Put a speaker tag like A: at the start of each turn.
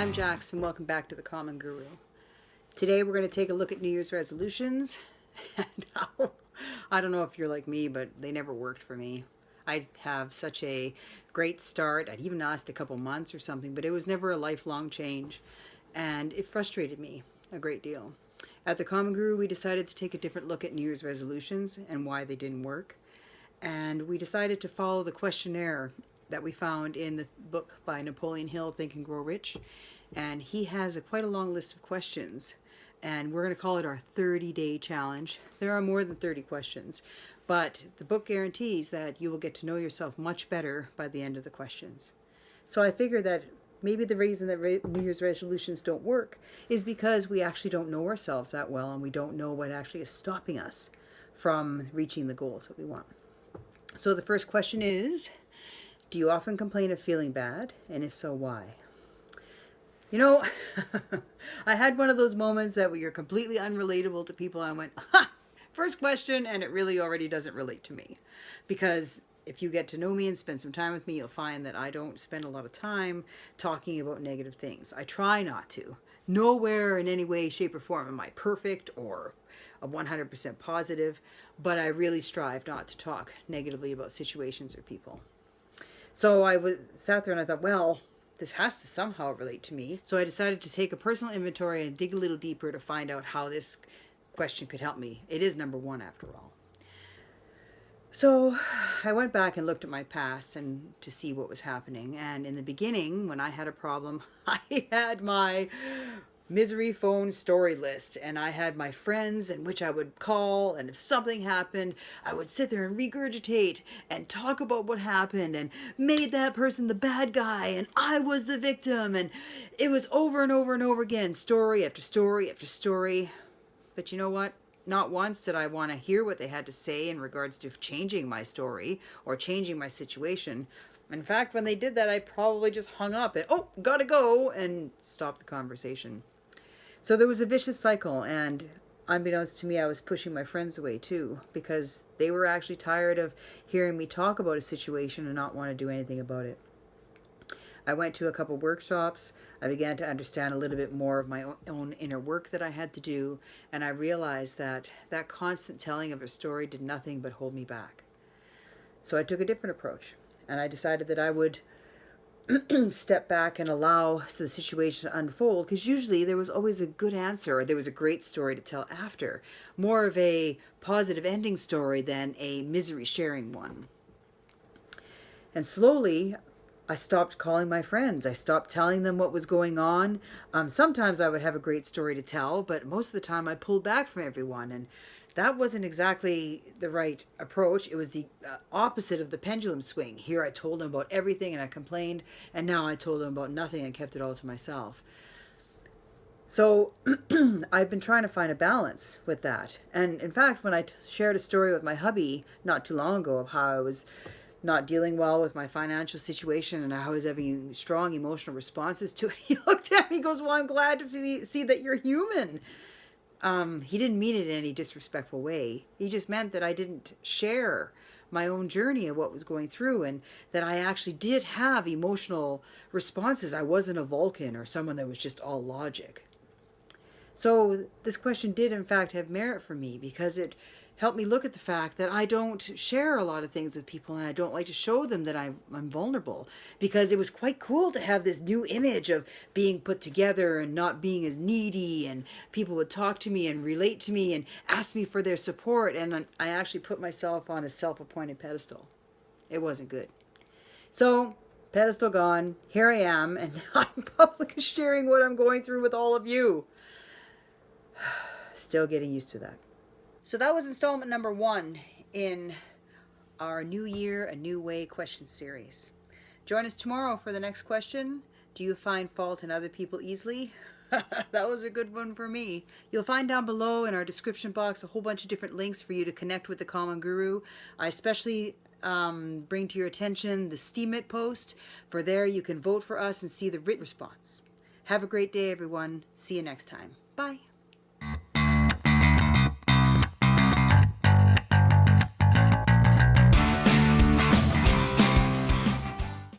A: I'm Jax and welcome back to the Common Guru. Today we're going to take a look at New Year's resolutions and how, I don't know if you're like me, but they never worked for me. I'd have such a great start. I'd even last a couple months or something, but it was never a lifelong change and it frustrated me a great deal. At the Common Guru, we decided to take a different look at New Year's resolutions and why they didn't work. And we decided to follow the questionnaire that we found in the book by Napoleon Hill, Think and Grow Rich. And he has quite a long list of questions. And we're going to call it our 30-day challenge. There are more than 30 questions, but the book guarantees that you will get to know yourself much better by the end of the questions. So I figured that maybe the reason that New Year's resolutions don't work is because we actually don't know ourselves that well and we don't know what actually is stopping us from reaching the goals that we want. So the first question is, do you often complain of feeling bad? And if so, why? You know, I had one of those moments that you're completely unrelatable to people. I went, ha! First question, and it really already doesn't relate to me. Because if you get to know me and spend some time with me, you'll find that I don't spend a lot of time talking about negative things. I try not to. Nowhere in any way, shape, or form am I perfect or a 100% positive, but I really strive not to talk negatively about situations or people. So sat there and I thought, well, this has to somehow relate to me. So I decided to take a personal inventory and dig a little deeper to find out how this question could help me. It is number one after all. So I went back and looked at my past and to see what was happening. And in the beginning, when I had a problem, I had my misery phone story list, and I had my friends in which I would call, and if something happened, I would sit there and regurgitate and talk about what happened and made that person the bad guy and I was the victim, and it was over and over and over again, story after story after story. But you know what? Not once did I want to hear what they had to say in regards to changing my story or changing my situation. In fact, when they did that, I probably just hung up and, oh, gotta go, and stopped the conversation. So there was a vicious cycle, and unbeknownst to me, I was pushing my friends away too, because they were actually tired of hearing me talk about a situation and not want to do anything about it. I went to a couple workshops. I began to understand a little bit more of my own inner work that I had to do, and I realized that that constant telling of a story did nothing but hold me back. So I took a different approach, and I decided that I would step back and allow the situation to unfold, because usually there was always a good answer or there was a great story to tell after. More of a positive ending story than a misery sharing one. And slowly, I stopped calling my friends. I stopped telling them what was going on. Sometimes I would have a great story to tell, but most of the time I pulled back from everyone. And that wasn't exactly the right approach. It was the opposite of the pendulum swing. Here I told them about everything and I complained, and now I told them about nothing and kept it all to myself. So I've been trying to find a balance with that. And in fact, when I shared a story with my hubby not too long ago of how I was not dealing well with my financial situation and how I was having strong emotional responses to it, he looked at me and goes, well, I'm glad to see that you're human. He didn't mean it in any disrespectful way. He just meant that I didn't share my own journey of what was going through, and that I actually did have emotional responses. I wasn't a Vulcan or someone that was just all logic. So this question did in fact have merit for me, because it helped me look at the fact that I don't share a lot of things with people, and I don't like to show them that I'm vulnerable, because it was quite cool to have this new image of being put together and not being as needy, and people would talk to me and relate to me and ask me for their support, and I actually put myself on a self-appointed pedestal. It wasn't good. So pedestal gone, here I am, and now I'm publicly sharing what I'm going through with all of you. Still getting used to that. So that was installment number one in our New Year, A New Way question series. Join us tomorrow for the next question. Do you find fault in other people easily? That was a good one for me. You'll find down below in our description box a whole bunch of different links for you to connect with the Common Guru. I especially bring to your attention the Steemit post. For there you can vote for us and see the written response. Have a great day, everyone. See you next time. Bye.